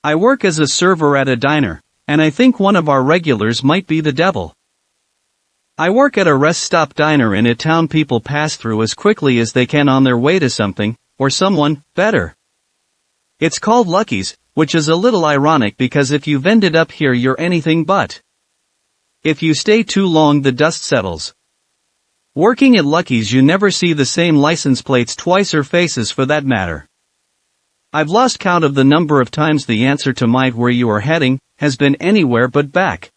I work as a server at a diner, and I think one of our regulars might be the devil. I work at a rest stop diner in a town people pass through as quickly as they can on their way to something, or someone, better. It's called Lucky's, which is a little ironic because if you've ended up here you're anything but. If you stay too long the dust settles. Working at Lucky's you never see the same license plates twice or faces for that matter. I've lost count of the number of times the answer to "Might where you are heading" has been anywhere but back.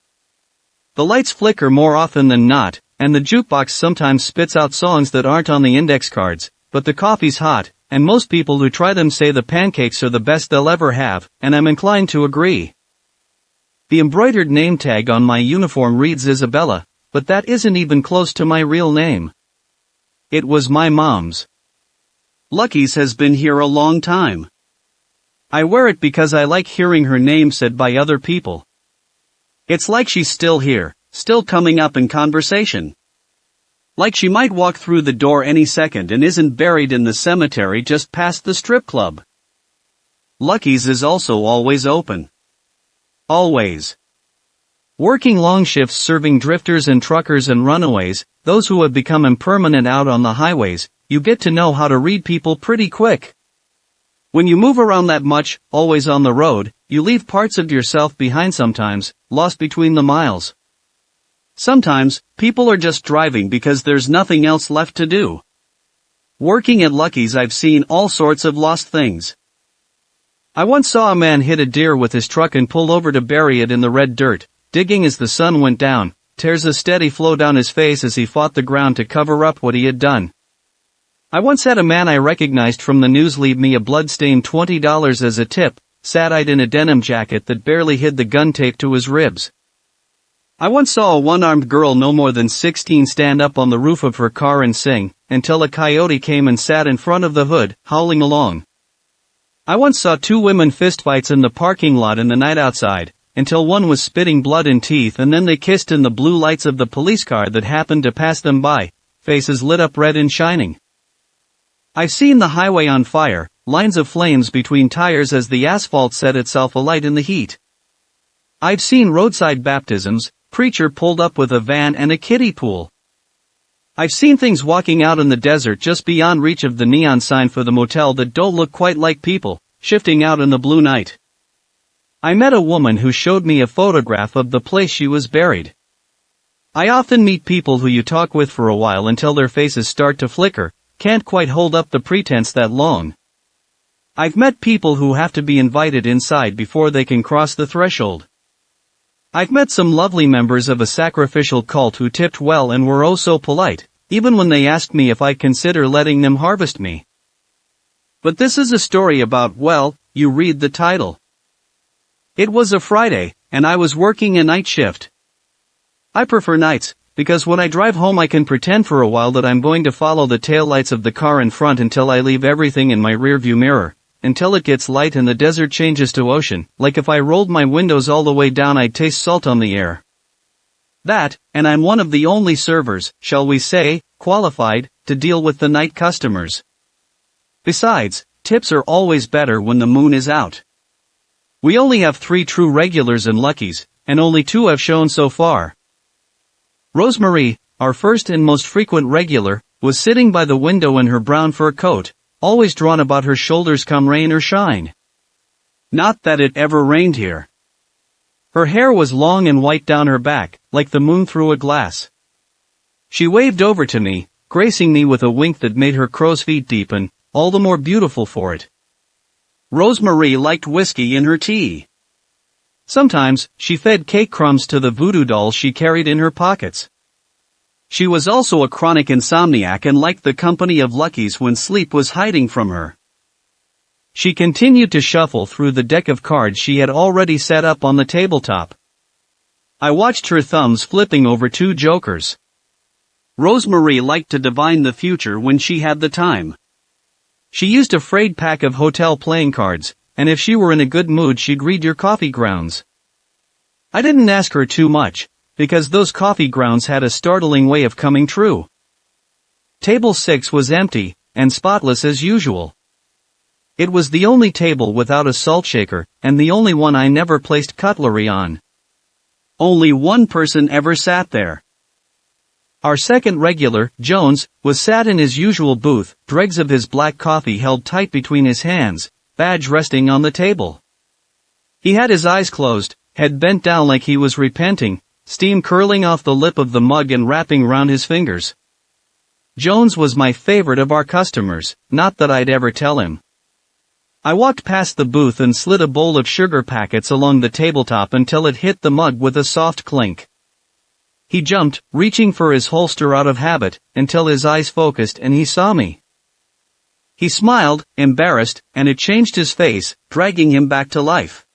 The lights flicker more often than not, and the jukebox sometimes spits out songs that aren't on the index cards, but the coffee's hot, and most people who try them say the pancakes are the best they'll ever have, and I'm inclined to agree. The embroidered name tag on my uniform reads Isabella, but that isn't even close to my real name. It was my mom's. Lucky's has been here a long time. I wear it because I like hearing her name said by other people. It's like she's still here, still coming up in conversation. Like she might walk through the door any second and isn't buried in the cemetery just past the strip club. Lucky's is also always open. Always. Working long shifts serving drifters and truckers and runaways, those who have become impermanent out on the highways, you get to know how to read people pretty quick. When you move around that much, always on the road, you leave parts of yourself behind sometimes, lost between the miles. Sometimes, people are just driving because there's nothing else left to do. Working at Lucky's I've seen all sorts of lost things. I once saw a man hit a deer with his truck and pull over to bury it in the red dirt, digging as the sun went down, tears a steady flow down his face as he fought the ground to cover up what he had done. I once had a man I recognized from the news leave me a blood-stained $20 as a tip, sad-eyed in a denim jacket that barely hid the gun tape to his ribs. I once saw a one-armed girl no more than 16 stand up on the roof of her car and sing, until a coyote came and sat in front of the hood, howling along. I once saw two women fistfights in the parking lot in the night outside, until one was spitting blood and teeth and then they kissed in the blue lights of the police car that happened to pass them by, faces lit up red and shining. I've seen the highway on fire, lines of flames between tires as the asphalt set itself alight in the heat. I've seen roadside baptisms, preacher pulled up with a van and a kiddie pool. I've seen things walking out in the desert just beyond reach of the neon sign for the motel that don't look quite like people, shifting out in the blue night. I met a woman who showed me a photograph of the place she was buried. I often meet people who you talk with for a while until their faces start to flicker, can't quite hold up the pretense that long. I've met people who have to be invited inside before they can cross the threshold. I've met some lovely members of a sacrificial cult who tipped well and were oh so polite, even when they asked me if I'd consider letting them harvest me. But this is a story about, well, you read the title. It was a Friday, and I was working a night shift. I prefer nights, because when I drive home I can pretend for a while that I'm going to follow the taillights of the car in front until I leave everything in my rearview mirror, until it gets light and the desert changes to ocean, like if I rolled my windows all the way down I'd taste salt on the air. That, and I'm one of the only servers, shall we say, qualified, to deal with the night customers. Besides, tips are always better when the moon is out. We only have 3 true regulars in Lucky's, and only 2 have shown so far. Rosemarie, our first and most frequent regular, was sitting by the window in her brown fur coat, always drawn about her shoulders come rain or shine. Not that it ever rained here. Her hair was long and white down her back, like the moon through a glass. She waved over to me, gracing me with a wink that made her crow's feet deepen, all the more beautiful for it. Rosemarie liked whiskey in her tea. Sometimes, she fed cake crumbs to the voodoo dolls she carried in her pockets. She was also a chronic insomniac and liked the company of Lucky's when sleep was hiding from her. She continued to shuffle through the deck of cards she had already set up on the tabletop. I watched her thumbs flipping over 2 jokers. Rosemarie liked to divine the future when she had the time. She used a frayed pack of hotel playing cards, and if she were in a good mood she'd read your coffee grounds. I didn't ask her too much, because those coffee grounds had a startling way of coming true. Table 6 was empty, and spotless as usual. It was the only table without a salt shaker, and the only one I never placed cutlery on. Only one person ever sat there. Our second regular, Jones, was sat in his usual booth, dregs of his black coffee held tight between his hands, badge resting on the table. He had his eyes closed, head bent down like he was repenting, steam curling off the lip of the mug and wrapping round his fingers. Jones was my favorite of our customers, not that I'd ever tell him. I walked past the booth and slid a bowl of sugar packets along the tabletop until it hit the mug with a soft clink. He jumped, reaching for his holster out of habit, until his eyes focused and he saw me. He smiled, embarrassed, and it changed his face, dragging him back to life.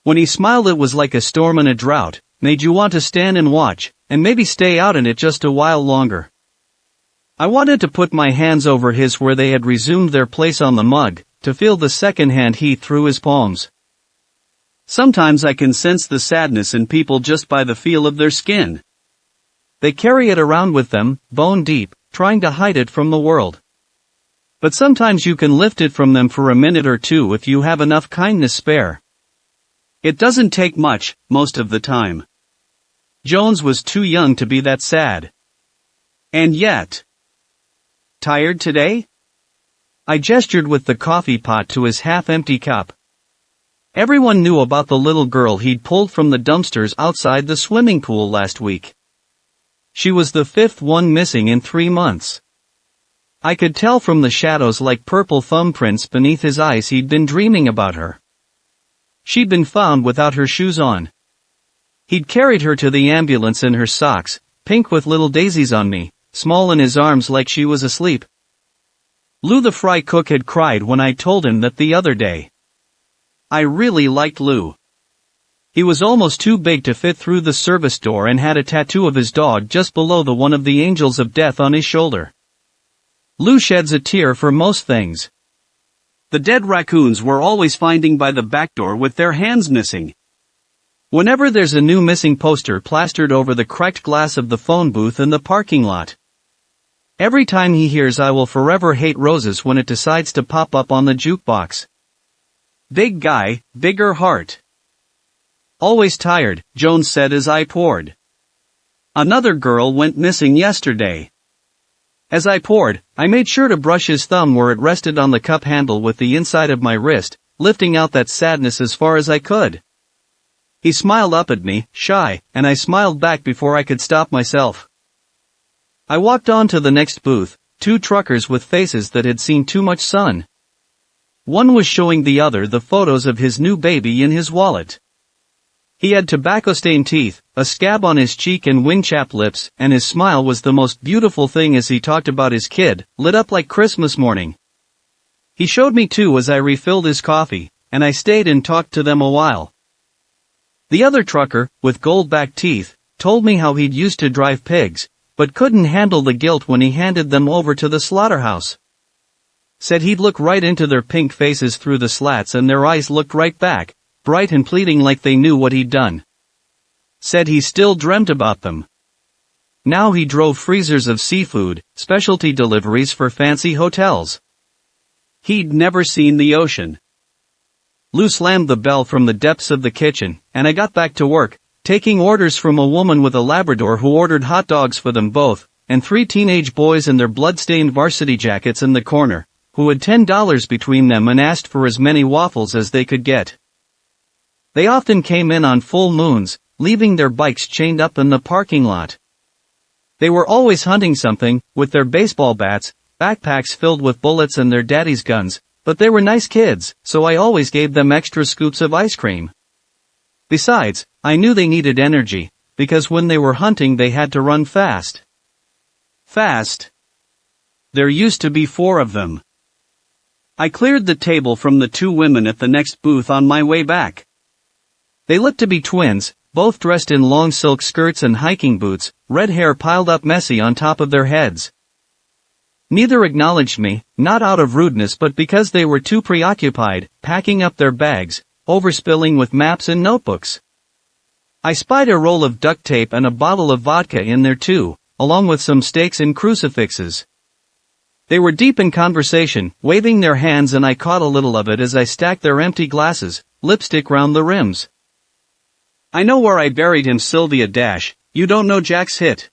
When he smiled it was like a storm in a drought, made you want to stand and watch, and maybe stay out in it just a while longer. I wanted to put my hands over his where they had resumed their place on the mug, to feel the second-hand heat through his palms. Sometimes I can sense the sadness in people just by the feel of their skin. They carry it around with them, bone deep, trying to hide it from the world. But sometimes you can lift it from them for a minute or two if you have enough kindness spare. It doesn't take much, most of the time. Jones was too young to be that sad. And yet. Tired today? I gestured with the coffee pot to his half-empty cup. Everyone knew about the little girl he'd pulled from the dumpsters outside the swimming pool last week. She was the fifth one missing in 3 months. I could tell from the shadows like purple thumbprints beneath his eyes he'd been dreaming about her. She'd been found without her shoes on. He'd carried her to the ambulance in her socks, pink with little daisies on me, small in his arms like she was asleep. Lou the fry cook had cried when I told him that the other day. I really liked Lou. He was almost too big to fit through the service door and had a tattoo of his dog just below the one of the angels of death on his shoulder. Lou sheds a tear for most things. The dead raccoons we're always finding by the back door with their hands missing. Whenever there's a new missing poster plastered over the cracked glass of the phone booth in the parking lot. Every time he hears I Will Forever Hate Roses when it decides to pop up on the jukebox. Big guy, bigger heart. Always tired, Jones said as I poured. Another girl went missing yesterday. As I poured, I made sure to brush his thumb where it rested on the cup handle with the inside of my wrist, lifting out that sadness as far as I could. He smiled up at me, shy, and I smiled back before I could stop myself. I walked on to the next booth, 2 truckers with faces that had seen too much sun. One was showing the other the photos of his new baby in his wallet. He had tobacco-stained teeth, a scab on his cheek and wing-chapped lips, and his smile was the most beautiful thing as he talked about his kid, lit up like Christmas morning. He showed me too as I refilled his coffee, and I stayed and talked to them a while. The other trucker, with gold-backed teeth, told me how he'd used to drive pigs, but couldn't handle the guilt when he handed them over to the slaughterhouse. Said he'd look right into their pink faces through the slats and their eyes looked right back, bright and pleading like they knew what he'd done. Said he still dreamt about them. Now he drove freezers of seafood, specialty deliveries for fancy hotels. He'd never seen the ocean. Lou slammed the bell from the depths of the kitchen, and I got back to work, taking orders from a woman with a Labrador who ordered hot dogs for them both, and 3 teenage boys in their blood-stained varsity jackets in the corner, who had $10 between them and asked for as many waffles as they could get. They often came in on full moons, leaving their bikes chained up in the parking lot. They were always hunting something, with their baseball bats, backpacks filled with bullets and their daddy's guns, but they were nice kids, so I always gave them extra scoops of ice cream. Besides, I knew they needed energy, because when they were hunting they had to run fast. Fast. There used to be 4 of them. I cleared the table from the 2 women at the next booth on my way back. They looked to be twins, both dressed in long silk skirts and hiking boots, red hair piled up messy on top of their heads. Neither acknowledged me, not out of rudeness but because they were too preoccupied, packing up their bags, overspilling with maps and notebooks. I spied a roll of duct tape and a bottle of vodka in there too, along with some stakes and crucifixes. They were deep in conversation, waving their hands, and I caught a little of it as I stacked their empty glasses, lipstick round the rims. I know where I buried him, Sylvia dash, you don't know Jack's hit.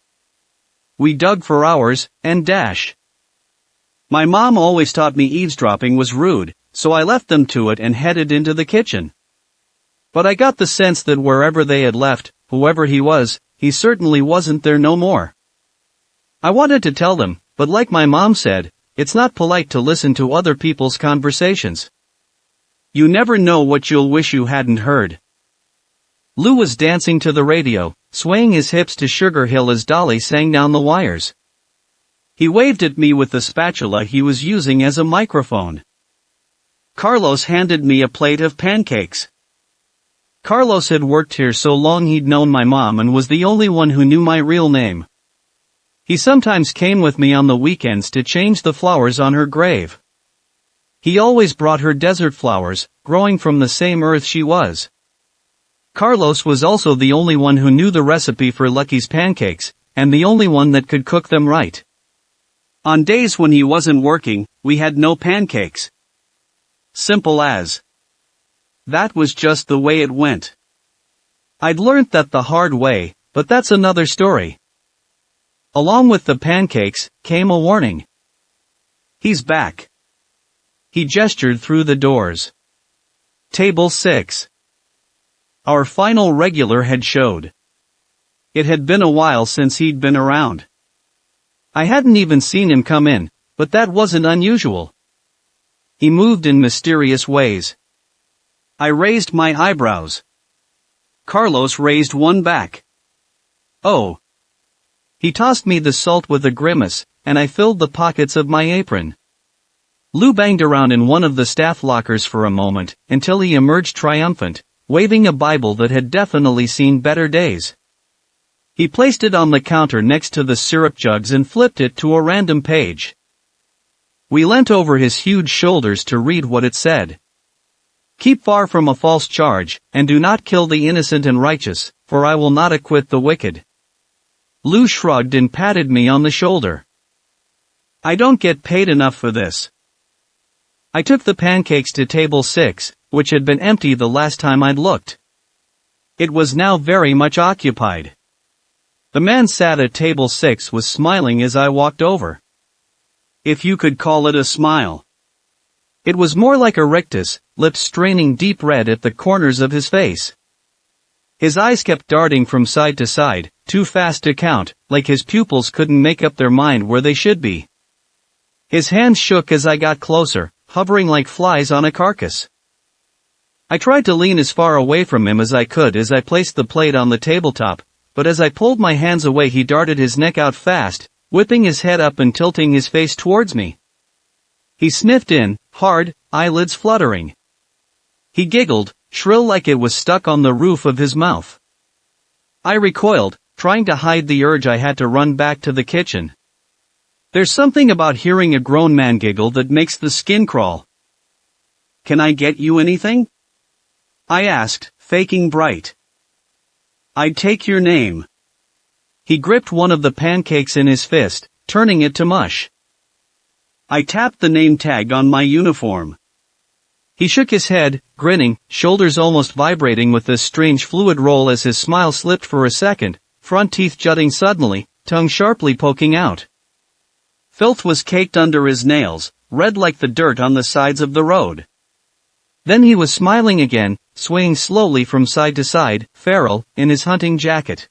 We dug for hours, and dash. My mom always taught me eavesdropping was rude, so I left them to it and headed into the kitchen. But I got the sense that wherever they had left, whoever he was, he certainly wasn't there no more. I wanted to tell them, but like my mom said, it's not polite to listen to other people's conversations. You never know what you'll wish you hadn't heard. Lou was dancing to the radio, swaying his hips to Sugar Hill as Dolly sang down the wires. He waved at me with the spatula he was using as a microphone. Carlos handed me a plate of pancakes. Carlos had worked here so long he'd known my mom and was the only one who knew my real name. He sometimes came with me on the weekends to change the flowers on her grave. He always brought her desert flowers, growing from the same earth she was. Carlos was also the only one who knew the recipe for Lucky's pancakes, and the only one that could cook them right. On days when he wasn't working, we had no pancakes. Simple as. That was just the way it went. I'd learnt that the hard way, but that's another story. Along with the pancakes, came a warning. He's back. He gestured through the doors. Table 6. Our final regular had showed. It had been a while since he'd been around. I hadn't even seen him come in, but that wasn't unusual. He moved in mysterious ways. I raised my eyebrows. Carlos raised one back. Oh. He tossed me the salt with a grimace, and I filled the pockets of my apron. Lou banged around in one of the staff lockers for a moment, until he emerged triumphant, waving a Bible that had definitely seen better days. He placed it on the counter next to the syrup jugs and flipped it to a random page. We leant over his huge shoulders to read what it said. Keep far from a false charge, and do not kill the innocent and righteous, for I will not acquit the wicked. Lou shrugged and patted me on the shoulder. I don't get paid enough for this. I took the pancakes to table 6, which had been empty the last time I'd looked. It was now very much occupied. The man sat at table 6 was smiling as I walked over. If you could call it a smile. It was more like a rictus, lips straining deep red at the corners of his face. His eyes kept darting from side to side, too fast to count, like his pupils couldn't make up their mind where they should be. His hands shook as I got closer, hovering like flies on a carcass. I tried to lean as far away from him as I could as I placed the plate on the tabletop, but as I pulled my hands away he darted his neck out fast, whipping his head up and tilting his face towards me. He sniffed in, hard, eyelids fluttering. He giggled, shrill like it was stuck on the roof of his mouth. I recoiled, trying to hide the urge I had to run back to the kitchen. There's something about hearing a grown man giggle that makes the skin crawl. Can I get you anything? I asked, faking bright. I'd take your name. He gripped one of the pancakes in his fist, turning it to mush. I tapped the name tag on my uniform. He shook his head, grinning, shoulders almost vibrating with this strange fluid roll as his smile slipped for a second, front teeth jutting suddenly, tongue sharply poking out. Filth was caked under his nails, red like the dirt on the sides of the road. Then he was smiling again, swaying slowly from side to side, feral, in his hunting jacket.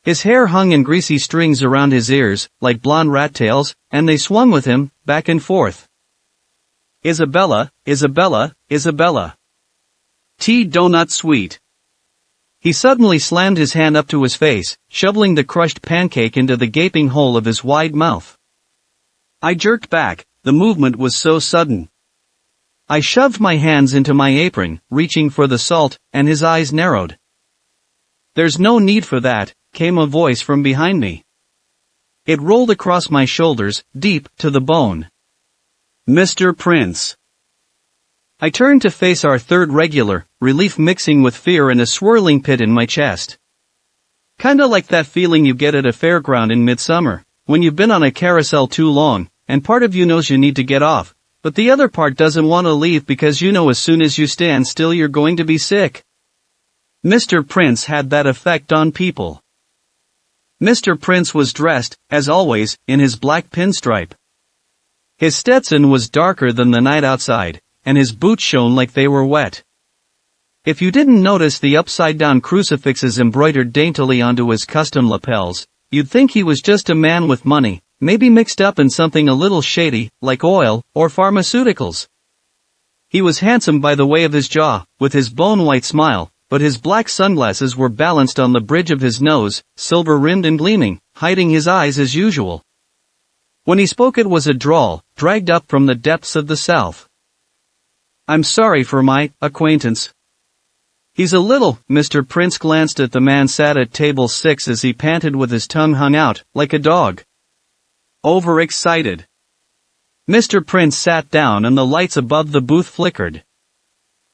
His hair hung in greasy strings around his ears, like blonde rat tails, and they swung with him, back and forth. Isabella, Isabella, Isabella. Tea donut sweet. He suddenly slammed his hand up to his face, shoveling the crushed pancake into the gaping hole of his wide mouth. I jerked back, the movement was so sudden. I shoved my hands into my apron, reaching for the salt, and his eyes narrowed. There's no need for that, came a voice from behind me. It rolled across my shoulders, deep, to the bone. Mr. Prince. I turned to face our third regular, relief mixing with fear and a swirling pit in my chest. Kinda like that feeling you get at a fairground in midsummer, when you've been on a carousel too long, and part of you knows you need to get off, but the other part doesn't want to leave because you know as soon as you stand still you're going to be sick. Mr. Prince had that effect on people. Mr. Prince was dressed, as always, in his black pinstripe. His Stetson was darker than the night outside, and his boots shone like they were wet. If you didn't notice the upside-down crucifixes embroidered daintily onto his custom lapels, you'd think he was just a man with money, maybe mixed up in something a little shady, like oil, or pharmaceuticals. He was handsome by the way of his jaw, with his bone-white smile, but his black sunglasses were balanced on the bridge of his nose, silver-rimmed and gleaming, hiding his eyes as usual. When he spoke it was a drawl, dragged up from the depths of the South. "I'm sorry for my acquaintance. He's a little," Mr. Prince glanced at the man sat at table 6 as he panted with his tongue hung out, like a dog. "Overexcited." Mr. Prince sat down and the lights above the booth flickered.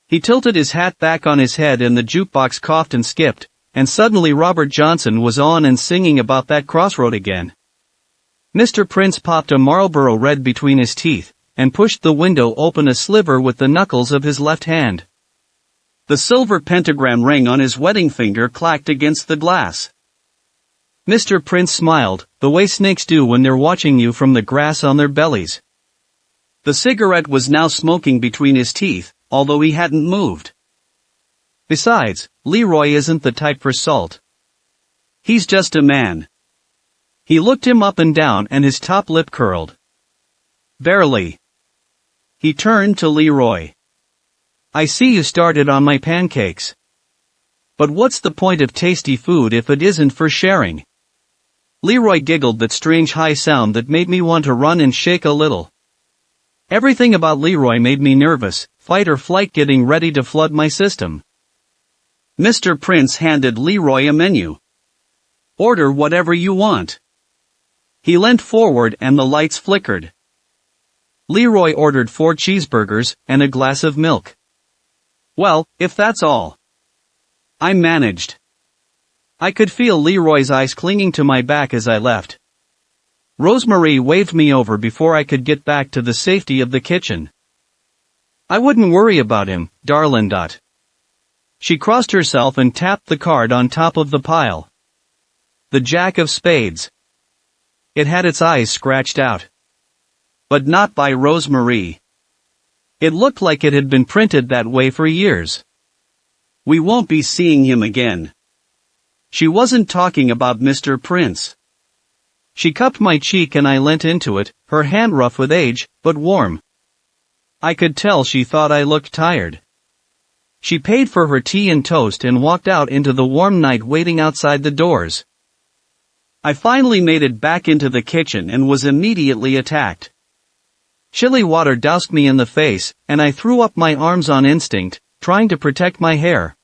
He tilted his hat back on his head and the jukebox coughed and skipped, and suddenly Robert Johnson was on and singing about that crossroad again. Mr. Prince popped a Marlboro Red between his teeth, and pushed the window open a sliver with the knuckles of his left hand. The silver pentagram ring on his wedding finger clacked against the glass. Mr. Prince smiled, the way snakes do when they're watching you from the grass on their bellies. The cigarette was now smoking between his teeth, although he hadn't moved. Besides, Leroy isn't the type for salt. He's just a man. He looked him up and down and his top lip curled. Barely. He turned to Leroy. "I see you started on my pancakes. But what's the point of tasty food if it isn't for sharing?" Leroy giggled that strange high sound that made me want to run and shake a little. Everything about Leroy made me nervous, fight or flight getting ready to flood my system. Mr. Prince handed Leroy a menu. "Order whatever you want." He leant forward and the lights flickered. Leroy ordered 4 cheeseburgers and a glass of milk. "Well, if that's all." I managed. I could feel Leroy's eyes clinging to my back as I left. Rosemary waved me over before I could get back to the safety of the kitchen. "I wouldn't worry about him, darlin'. She crossed herself and tapped the card on top of the pile. The Jack of Spades. It had its eyes scratched out. But not by Rosemary. It looked like it had been printed that way for years. "We won't be seeing him again." She wasn't talking about Mr. Prince. She cupped my cheek and I leant into it, her hand rough with age, but warm. I could tell she thought I looked tired. She paid for her tea and toast and walked out into the warm night waiting outside the doors. I finally made it back into the kitchen and was immediately attacked. Chilly water doused me in the face, and I threw up my arms on instinct, trying to protect my hair.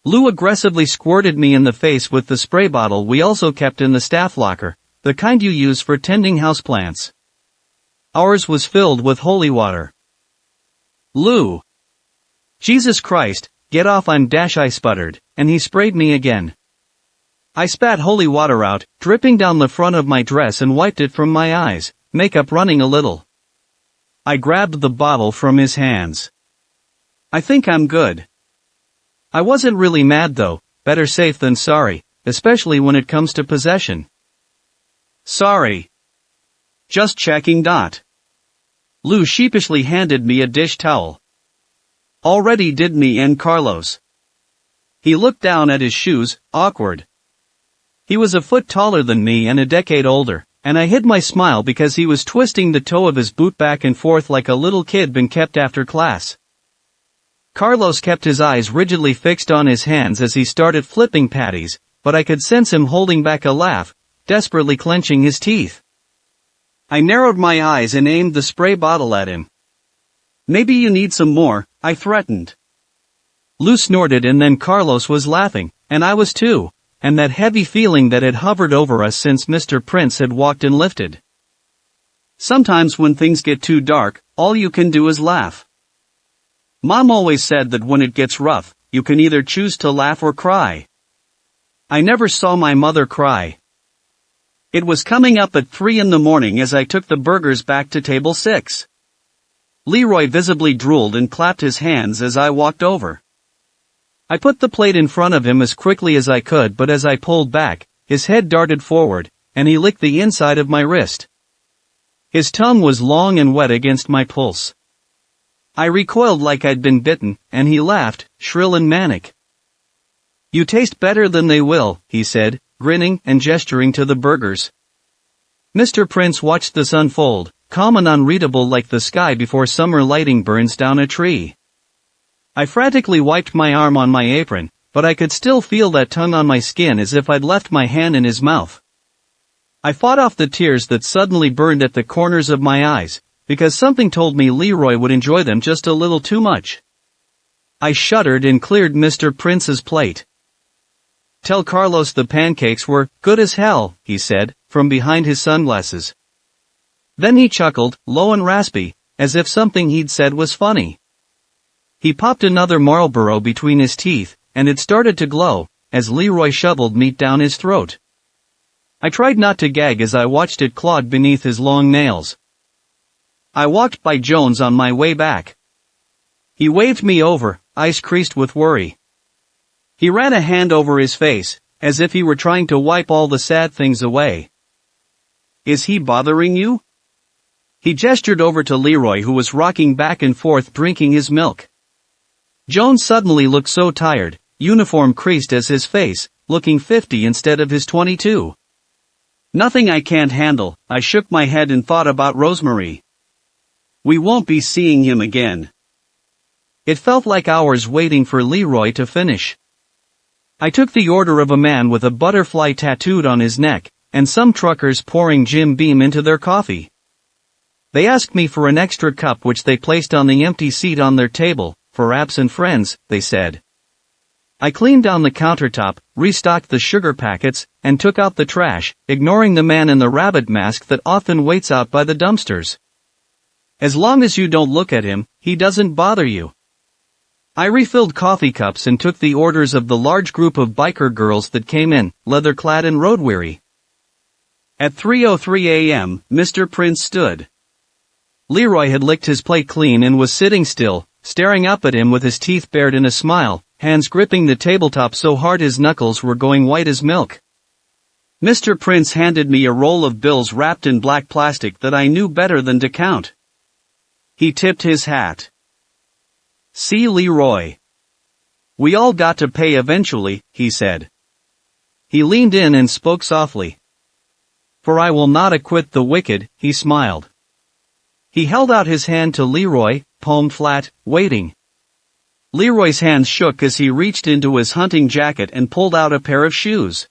Lou aggressively squirted me in the face with the spray bottle we also kept in the staff locker, the kind you use for tending houseplants. Ours was filled with holy water. "Lou! Jesus Christ, get off I'm dash," I sputtered, and he sprayed me again. I spat holy water out, dripping down the front of my dress and wiped it from my eyes, makeup running a little. I grabbed the bottle from his hands. "I think I'm good." I wasn't really mad though, better safe than sorry, especially when it comes to possession. "Sorry. Just checking. Lou sheepishly handed me a dish towel. "Already did me and Carlos." He looked down at his shoes, awkward. He was a foot taller than me and a decade older, and I hid my smile because he was twisting the toe of his boot back and forth like a little kid been kept after class. Carlos kept his eyes rigidly fixed on his hands as he started flipping patties, but I could sense him holding back a laugh, desperately clenching his teeth. I narrowed my eyes and aimed the spray bottle at him. "Maybe you need some more," I threatened. Lou snorted and then Carlos was laughing, and I was too, and that heavy feeling that had hovered over us since Mr. Prince had walked in lifted. Sometimes when things get too dark, all you can do is laugh. Mom always said that when it gets rough, you can either choose to laugh or cry. I never saw my mother cry. It was coming up at 3 in the morning as I took the burgers back to table 6. Leroy visibly drooled and clapped his hands as I walked over. I put the plate in front of him as quickly as I could, but as I pulled back, his head darted forward, and he licked the inside of my wrist. His tongue was long and wet against my pulse. I recoiled like I'd been bitten, and he laughed, shrill and manic. "You taste better than they will," he said, grinning and gesturing to the burgers. Mr. Prince watched this unfold, calm and unreadable like the sky before summer lighting burns down a tree. I frantically wiped my arm on my apron, but I could still feel that tongue on my skin as if I'd left my hand in his mouth. I fought off the tears that suddenly burned at the corners of my eyes, because something told me Leroy would enjoy them just a little too much. I shuddered and cleared Mr. Prince's plate. "Tell Carlos the pancakes were good as hell," he said, from behind his sunglasses. Then he chuckled, low and raspy, as if something he'd said was funny. He popped another Marlboro between his teeth, and it started to glow, as Leroy shoveled meat down his throat. I tried not to gag as I watched it clog beneath his long nails. I walked by Jones on my way back. He waved me over, eyes creased with worry. He ran a hand over his face, as if he were trying to wipe all the sad things away. "Is he bothering you?" He gestured over to Leroy, who was rocking back and forth drinking his milk. Jones suddenly looked so tired, uniform creased as his face, looking 50 instead of his 22. "Nothing I can't handle." I shook my head and thought about Rosemary. We won't be seeing him again. It felt like hours waiting for Leroy to finish. I took the order of a man with a butterfly tattooed on his neck, and some truckers pouring Jim Beam into their coffee. They asked me for an extra cup, which they placed on the empty seat on their table. "For absent friends," they said. I cleaned down the countertop, restocked the sugar packets, and took out the trash, ignoring the man in the rabbit mask that often waits out by the dumpsters. As long as you don't look at him, he doesn't bother you. I refilled coffee cups and took the orders of the large group of biker girls that came in, leather-clad and road-weary. At 3:03 a.m., Mr. Prince stood. Leroy had licked his plate clean and was sitting still, staring up at him with his teeth bared in a smile, hands gripping the tabletop so hard his knuckles were going white as milk. Mr. Prince handed me a roll of bills wrapped in black plastic that I knew better than to count. He tipped his hat. "See, Leroy. We all got to pay eventually," he said. He leaned in and spoke softly. "For I will not acquit the wicked," he smiled. He held out his hand to Leroy, palm flat, waiting. Leroy's hands shook as he reached into his hunting jacket and pulled out a pair of shoes.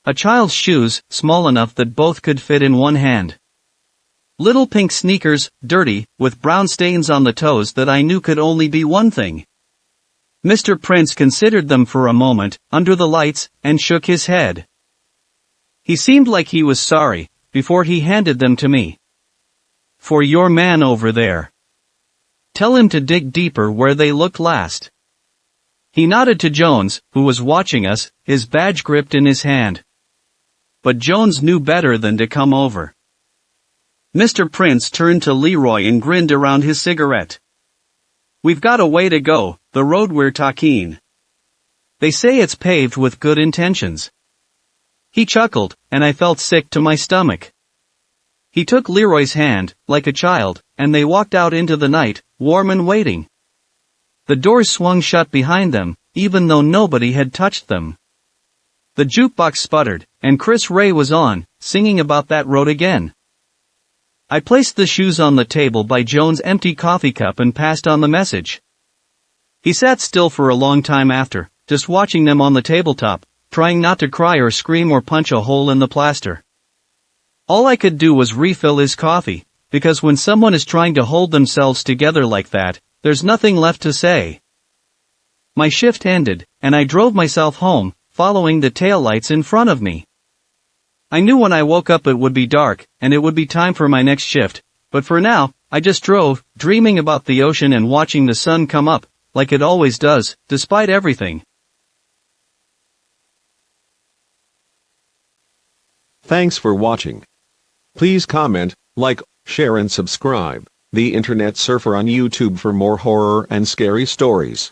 A child's shoes, small enough that both could fit in one hand. Little pink sneakers, dirty, with brown stains on the toes that I knew could only be one thing. Mr. Prince considered them for a moment, under the lights, and shook his head. He seemed like he was sorry, before he handed them to me. "For your man over there. Tell him to dig deeper where they looked last." He nodded to Jones, who was watching us, his badge gripped in his hand. But Jones knew better than to come over. Mr. Prince turned to Leroy and grinned around his cigarette. "We've got a way to go, the road we're talking. They say it's paved with good intentions." He chuckled, and I felt sick to my stomach. He took Leroy's hand, like a child, and they walked out into the night, warm and waiting. The doors swung shut behind them, even though nobody had touched them. The jukebox sputtered, and Chris Ray was on, singing about that road again. I placed the shoes on the table by Jones' empty coffee cup and passed on the message. He sat still for a long time after, just watching them on the tabletop, trying not to cry or scream or punch a hole in the plaster. All I could do was refill his coffee, because when someone is trying to hold themselves together like that, there's nothing left to say. My shift ended, and I drove myself home, following the taillights in front of me. I knew when I woke up it would be dark, and it would be time for my next shift, but for now, I just drove, dreaming about the ocean and watching the sun come up, like it always does, despite everything. Thanks for watching. Please comment, like, share and subscribe. The Internet Surfer on YouTube for more horror and scary stories.